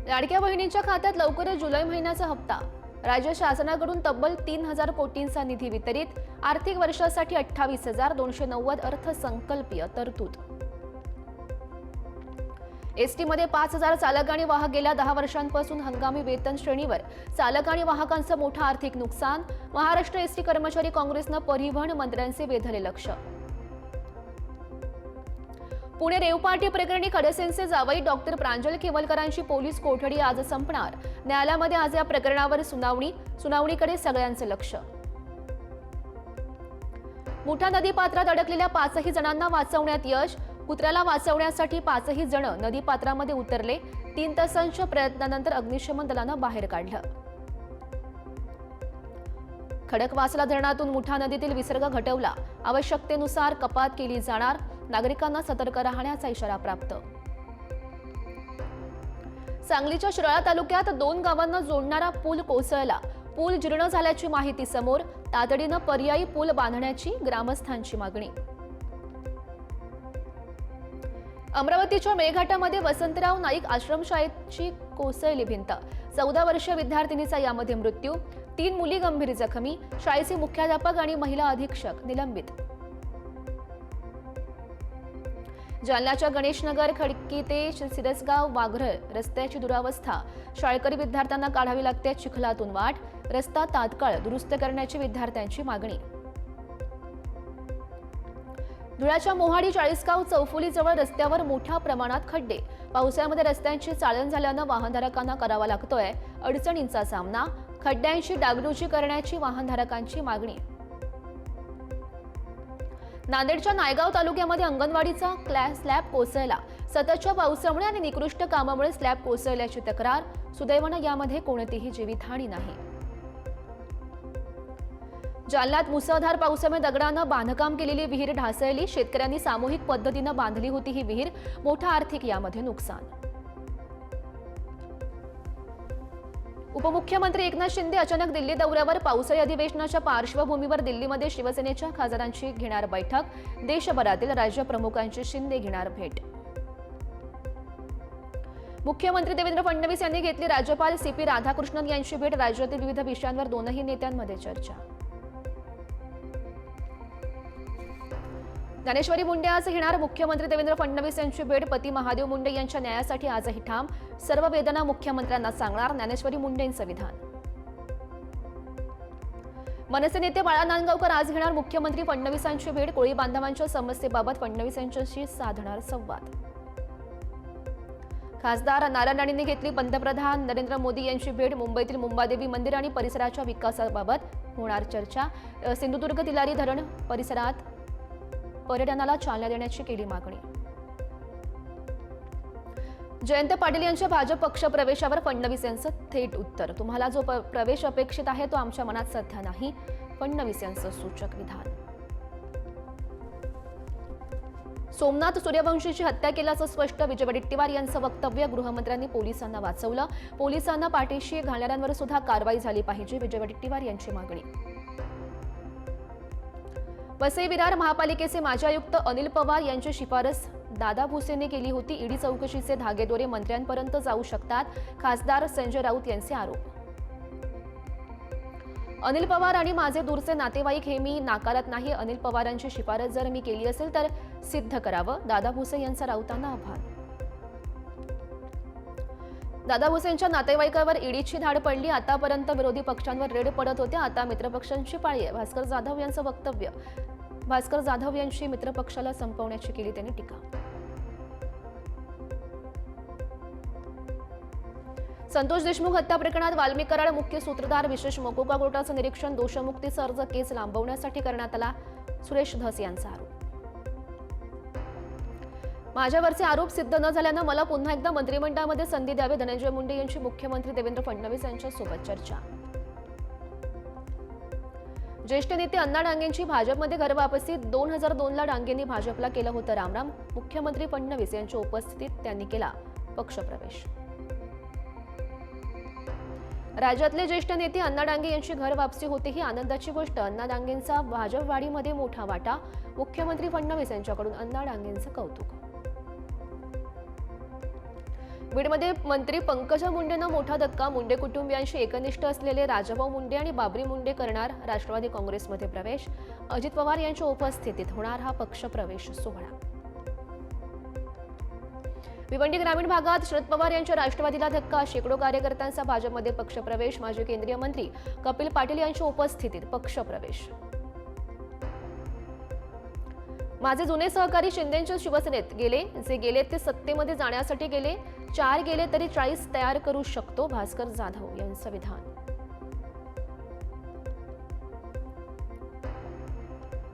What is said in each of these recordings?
लाडक्या बहिणींच्या खात्यात लवकरच जुलै महिन्याचा हप्ता। राज्य शासनाकडून तब्बल 3,000 कोटींचा निधी वितरित। आर्थिक वर्षासाठी 28,290 अर्थसंकल्पीय तरतूद। एसटी मध्ये 5,000 चालक आणि वाहक गेल्या 10 वर्षांपासून हंगामी वेतन श्रेणीवर। चालक आणि वाहकांचं मोठं आर्थिक नुकसान। महाराष्ट्र एसटी कर्मचारी काँग्रेसनं परिवहन मंत्र्यांचे वेधले लक्ष। पुणे रेव पार्टी प्रकरणी खडसेंचे जावई डॉक्टर प्रांजल केवलकरांची पोलीस कोठडी आज संपणार। न्यायालयामध्ये आज या प्रकरणावर सुनावणीकडे सगळ्यांचे लक्ष। मुठा नदीपात्रात अडकलेल्या 5ही जणांना वाचवण्यात यश। कुत्र्याला वाचवण्यासाठी 5ही जण नदीपात्रामध्ये उतरले। 3 तासांच्या प्रयत्नानंतर अग्निशमन दलानं बाहेर काढलं। खडकवासला धरणातून मुठा नदीतील विसर्ग घटवला। आवश्यकतेनुसार कपात केली जाणार। नागरिकांना सतर्क राहण्याचा इशारा प्राप्त। सांगलीच्या शिराळा तालुक्यात 2 गावांना जोडणारा पूल कोसळला। पूल जीर्ण झाल्याची माहिती समोर। तातडीनं पर्यायी पूल बांधण्याची ग्रामस्थांची मागणी। अमरावतीच्या मेळघाटामध्ये वसंतराव नाईक आश्रमशाळेची कोसळली भिंत। 14 वर्षीय विद्यार्थिनीचा यामध्ये मृत्यू। 3 मुली गंभीर जखमी। शाळेचे मुख्याध्यापक आणि महिला अधीक्षक निलंबित। जालन्याच्या गणेशनगर खडकी ते सिरसगाव वाघरळ रस्त्याची दुरावस्था। शाळकरी विद्यार्थ्यांना काढावी लागते चिखलातून वाट। रस्ता तात्काळ दुरुस्त करण्याची विद्यार्थ्यांची मागणी। धुळ्याच्या मोहाडी चाळीसगाव चौफुलीजवळ रस्त्यावर मोठ्या प्रमाणात खड्डे। पावसाळ्यामध्ये रस्त्यांची चाळण झाल्यानं वाहनधारकांना करावा लागतोय अडचणींचा सामना। खड्ड्यांची डागडुजी करण्याची वाहनधारकांची मागणी। नांदेडच्या नायगाव तालुक्यामध्ये अंगणवाडीचा स्लॅब कोसळला। सततच्या पावसामुळे आणि निकृष्ट कामामुळे स्लॅब कोसळल्याची तक्रार। सुदैवानं यामध्ये कोणतीही जीवितहानी नाही। जालन्यात मुसळधार पावसामुळे दगडानं बांधकाम केलेली विहीर ढासळली। शेतकऱ्यांनी सामूहिक पद्धतीनं बांधली होती ही विहीर। मोठं आर्थिक यामध्ये नुकसान। उपमुख्यमंत्री एकनाथ शिंदे अचानक दिल्ली दौऱ्यावर। पावसाळी अधिवेशनाच्या पार्श्वभूमीवर दिल्लीमध्ये शिवसेनेच्या खासदारांची घेणार बैठक। देशभरातील राज्यप्रमुखांची शिंदे घेणार भेट। मुख्यमंत्री देवेंद्र फडणवीस यांनी घेतली राज्यपाल CP राधाकृष्णन यांची भेट। राज्यातील विविध विषयांवर दोनही नेत्यांमध्ये चर्चा। ज्ञानेश्वरी मुंडे आज घेणार मुख्यमंत्री देवेंद्र फडणवीस यांची भेट। पती महादेव मुंडे यांच्या न्यायासाठी आजही ठाम। सर्व वेदना मुख्यमंत्र्यांना सांगणार ज्ञानेश्वरी मुंडेंचं विधान। मनसे नेते बाळा नांदगावकर आज घेणार मुख्यमंत्री फडणवीसांची भेट। कोळी बांधवांच्या समस्येबाबत फडणवीस यांच्याशी साधणार संवाद। खासदार नारायण राणेंनी घेतली पंतप्रधान नरेंद्र मोदी यांची भेट। मुंबईतील मुंबादेवी मंदिर आणि परिसराच्या विकासाबाबत होणार चर्चा। सिंधुदुर्ग तिलारी धरण परिसरात पर्यटनाला चालना देण्याची केली मागणी। जयंत पाटील यांच्या भाजप पक्ष प्रवेशावर फडणवीस यांचं थेट उत्तर। तुम्हाला जो प्रवेश अपेक्षित आहे तो आमच्या मनात सध्या नाही। फडणवीस यांचं सूचक विधान। सोमनाथ सूर्यवंशीची हत्या केल्याचं स्पष्ट। विजय वडेट्टीवार यांचं वक्तव्य। गृहमंत्र्यांनी पोलिसांना वाचवलं। पोलिसांना पाठीशी घालणाऱ्यांवर सुद्धा कारवाई झाली पाहिजे। विजय वडेट्टीवार यांची मागणी। वसई विरार महापालिकेचे माजी आयुक्त अनिल पवार यांची शिफारस दादा भुसेने केली होती। ईडी चौकशीचे धागेदोरे मंत्र्यांपर्यंत जाऊ शकतात। खासदार संजय राऊत यांचे आरोप। अनिल पवार आणि माझे दूरचे नातेवाईक हे मी नाकारत नाही। अनिल पवारांची शिफारस जर मी केली असेल तर सिद्ध करावं। दादा भुसे यांचा राऊतांना आभार। दादा भुसेंच्या नातेवाईकावर ईडीची धाड पडली। आतापर्यंत विरोधी पक्षांवर रेड पडत होत्या, आता मित्रपक्षांची पाळी आहे। भास्कर जाधव यांचं वक्तव्य। भास्कर जाधव यांची मित्रपक्षाला संपवण्याची केली त्यांनी टीका। संतोष देशमुख हत्या प्रकरणात वाल्मिक कराड मुख्य सूत्रधार। विशेष मोकोका कोर्टाचं निरीक्षण। दोषमुक्तीचा अर्ज केस लांबवण्यासाठी करण्यात आला। सुरेश धस यांचा आरोप। माझ्यावरचे आरोप सिद्ध न झाल्यानं मला पुन्हा एकदा मंत्रिमंडळामध्ये संधी द्यावी। धनंजय मुंडे यांची मुख्यमंत्री देवेंद्र फडणवीस यांच्यासोबत चर्चा। ज्येष्ठ नेते अण्णा डांगेंची भाजपमध्ये घरवापसी। 2002ला डांगेंनी भाजपला केलं होतं रामराम। मुख्यमंत्री फडणवीस यांच्या उपस्थितीत त्यांनी केला पक्षप्रवेश। राज्यातले ज्येष्ठ नेते अण्णा डांगे यांची घरवापसी होते ही आनंदाची गोष्ट। अण्णा डांगेंचा भाजप वाढीमध्ये मोठा वाटा। मुख्यमंत्री फडणवीस यांच्याकडून अण्णा डांगेंचं कौतुक। बीडमध्ये मंत्री पंकजा मुंडेंना मोठा धक्का. मुंडे कुटुंबियांशी एकनिष्ठ असलेले राजाभाऊ मुंडे आणि बाबरी मुंडे करणार राष्ट्रवादी काँग्रेसमध्ये प्रवेश. अजित पवार यांच्या उपस्थितीत होणार हा पक्षप्रवेश सोहळा. भिवंडी ग्रामीण भागात शरद पवार यांच्या राष्ट्रवादीला धक्का. शेकडो कार्यकर्त्यांचा भाजपमध्ये पक्षप्रवेश. माजी केंद्रीय मंत्री कपिल पाटील यांच्या उपस्थितीत पक्षप्रवेश. माझे जुने सहकारी शिंदेंच्या शिवसेनेत गेले. जे गेले ते सत्तेमध्ये जाण्यासाठी गेले. 4 गेले तरी 40 तयार करू शकतो. भास्कर जाधव यांचं विधान.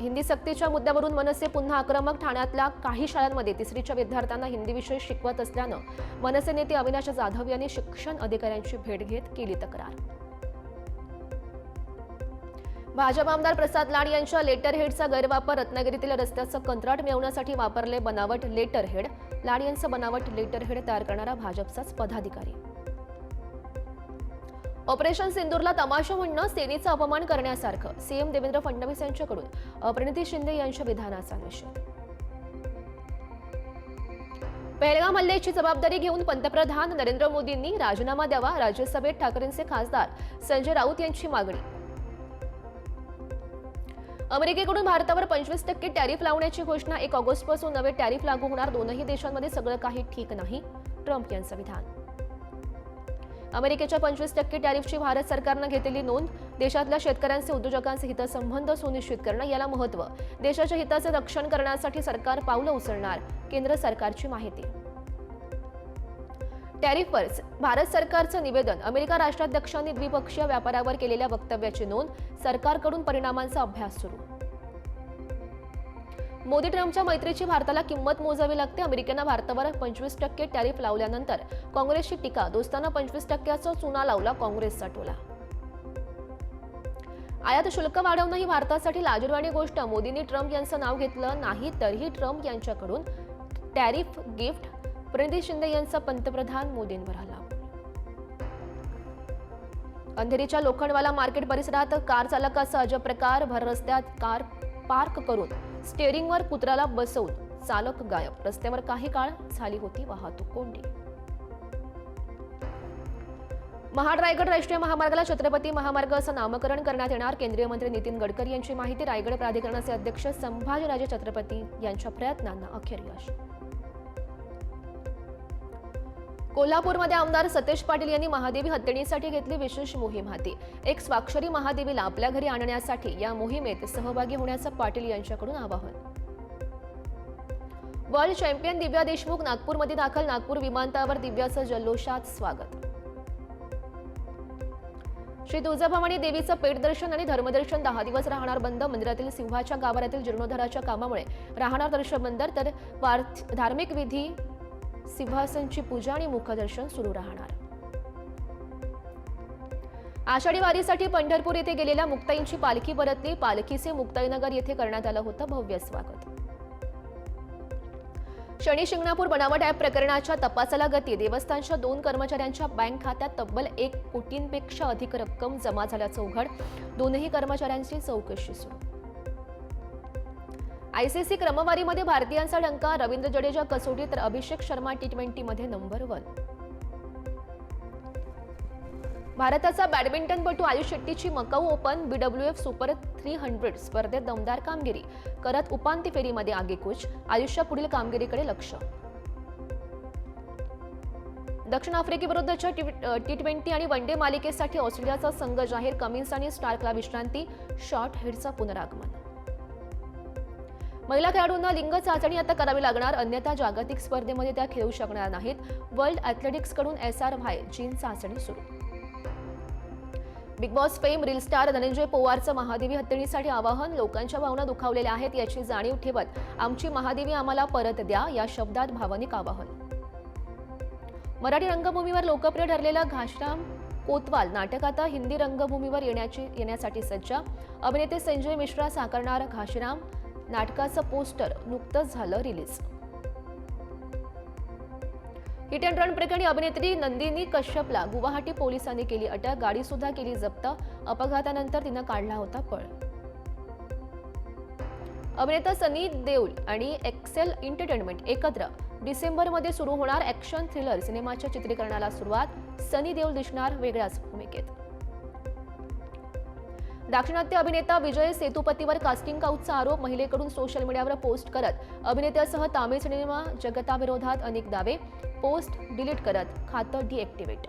हिंदी सक्तीच्या मुद्द्यावरून मनसे पुन्हा आक्रमक. ठाण्यातल्या काही शाळांमध्ये तिसरीच्या विद्यार्थ्यांना हिंदी विषय शिकवत असल्यानं मनसे नेते अविनाश जाधव यांनी शिक्षण अधिकाऱ्यांची भेट घेत केली तक्रार. भाजप आमदार प्रसाद लाड यांच्या लेटर हेडचा गैरवापर. रत्नागिरीतील रस्त्याचं कंत्राट मिळवण्यासाठी वापरले बनावट लेटर हेड. लाड यांचं बनावट लेटर हेड तयार करणारा भाजपचाच पदाधिकारी. ऑपरेशन सिंदूरला तमाशा म्हणणं सेनेचा अपमान करण्यासारखं. सीएम देवेंद्र फडणवीस यांच्याकडून प्रणिती शिंदे यांच्या विधानाचा निषेध. पहलगाम हल्ल्याची जबाबदारी घेऊन पंतप्रधान नरेंद्र मोदींनी राजीनामा द्यावा. राज्यसभेत ठाकरेंचे खासदार संजय राऊत यांची मागणी. अमेरिकेकडून भारतावर 25% टॅरिफ लावण्याची घोषणा. 1 ऑगस्टपासून नवे टॅरिफ लागू होणार. दोनही देशांमध्ये सगळं काही ठीक नाही. ट्रम्प यांचं विधान. अमेरिकेच्या 25% टॅरिफची भारत सरकारनं घेतलेली नोंद. देशातल्या शेतकऱ्यांचे उद्योजकांचे हितसंबंध सुनिश्चित करणं याला महत्त्व. देशाच्या हिताचे रक्षण करण्यासाठी सरकार पावलं उचलणार. केंद्र सरकारची माहिती. टॅरिफवर भारत सरकारचं निवेदन. अमेरिका राष्ट्राध्यक्षांनी द्विपक्षीय व्यापारावर केलेल्या वक्तव्याची नोंद. सरकारकडून परिणामांचा अभ्यास सुरू. मोदी ट्रम्पच्या मैत्रीची भारताला किंमत मोजावी लागते. अमेरिकेनं भारतावर 25% टॅरिफ लावल्यानंतर काँग्रेसची टीका. दोस्तांना 25%चा चुना लावला. काँग्रेसचा टोला. आयात शुल्क वाढवणं ही भारतासाठी लाजिरवाणी गोष्ट. मोदींनी ट्रम्प यांचं नाव घेतलं नाही तरीही ट्रम्प यांच्याकडून टॅरिफ गिफ्ट. प्रणिती शिंदे यांचा पंतप्रधान मोदींवर हल्ला. अंधेरीच्या लोखंडवाला मार्केट परिसरात कार चालकाचा अजब प्रकार. भर रस्त्यात कार पार्क करून स्टेअरिंगवर कुत्र्याला बसवून चालक गायब. रस्त्यावर काही काळ झाली होती वाहतूक कोंडी. महाड रायगड राष्ट्रीय महामार्गाला छत्रपती महामार्ग असं नामकरण करण्यात येणार. केंद्रीय मंत्री नितीन गडकरी यांची माहिती. रायगड प्राधिकरणाचे अध्यक्ष संभाजीराजे छत्रपती यांच्या प्रयत्नांना अखेर यश. कोल्हापूरमध्ये आमदार सतेज पाटील यांनी महादेवी हत्तीणीसाठी घेतली विशेष मोहीम हाती. एक स्वाक्षरी महादेवीला आपल्या घरी आणण्यासाठी या मोहिमेत सहभागी होण्याचं पाटील यांच्याकडून आवाहन. वर्ल्ड चॅम्पियन दिव्या देशमुख नागपूरमध्ये दाखल. नागपूर विमानतळावर दिव्याचं जल्लोषात स्वागत. श्री तुळजाभवानी देवीचं पेट दर्शन आणि धर्मदर्शन 10 दिवस राहणार बंद. मंदिरातील सिंहाच्या गाभाऱ्यातील जीर्णोद्धाराच्या कामामुळे राहणार दर्शन बंद. तर धार्मिक विधी सिंहासनची पूजा आणि मुखदर्शन सुरू राहणार. आषाढी वारीसाठी पंढरपूर येथे गेलेल्या मुक्ताईंची पालखी परतली. पालखीचे मुक्ताईनगर येथे करण्यात आलं होतं भव्य स्वागत. शनी शिंगणापूर बनावट ॲप प्रकरणाच्या तपासाला गती. देवस्थानच्या 2 कर्मचाऱ्यांच्या बँक खात्यात तब्बल 1 कोटींपेक्षा अधिक रक्कम जमा झाल्याचं उघड. दोनही कर्मचाऱ्यांची चौकशी सुरू. आयसीसी क्रमवारीमध्ये भारतीयांचा डंका. रवींद्र जडेजा कसोटी तर अभिषेक शर्मा T20 मध्ये नंबर 1. भारताचा बॅडमिंटनपटू आयुष शेट्टीची मकाऊ ओपन BWF सुपर 300 स्पर्धेत दमदार कामगिरी करत उपांत्य फेरीमध्ये आगेकूच. आयुषच्या पुढील कामगिरीकडे लक्ष. दक्षिण आफ्रिकेविरुद्धच्या T20 आणि वनडे मालिकेसाठी ऑस्ट्रेलियाचा संघ जाहीर. कमिन्स आणि स्टार्कला विश्रांती. शॉर्ट हेडचा पुनरागमन. महिला खेळाडूंना लिंग चाचणी आता करावी लागणार. अन्यथा जागतिक स्पर्धेमध्ये त्या खेळू शकणार नाहीत. वर्ल्ड ॲथलेटिक्सकडून SRY जीन चाचणी सुरू. Bigg Boss fame reel star Dhananjay पवारचं महादेवी हत्तीणीसाठी आवाहन. लोकांच्या भावना दुखावलेल्या आहेत याची जाणीव ठेवत आमची महादेवी आम्हाला परत द्या या शब्दात भावनिक आवाहन. मराठी रंगभूमीवर लोकप्रिय ठरलेला घाशीराम कोतवाल नाटक आता हिंदी रंगभूमीवर येण्यासाठी सज्ज. अभिनेते संजय मिश्रा साकारणार घाशीराम. नाटकाचं पोस्टर नुकतंच झालं रिलीज. हिट अँड रन प्रकरणी अभिनेत्री नंदिनी कश्यपला गुवाहाटी पोलिसांनी केली अटक. गाडी सुद्धा केली जप्त. अपघातानंतर तिनं काढला होता पळ. अभिनेता सनी देओल आणि एक्सेल एंटरटेनमेंट एकत्र डिसेंबरमध्ये सुरू होणार ॲक्शन थ्रिलर सिनेमाच्या चित्रीकरणाला सुरुवात. सनी देओल दिसणार वेगळ्याच भूमिकेत. दाक्षिणात्य अभिनेता विजय सेतुपतीवर कास्टिंग काऊटचा आरोप. महिलेकडून सोशल मीडियावर पोस्ट करत अभिनेत्यासह तामिळ सिनेमा जगताविरोधात अनेक दावे. पोस्ट डिलीट करत खातं डिएक्टिव्हेट.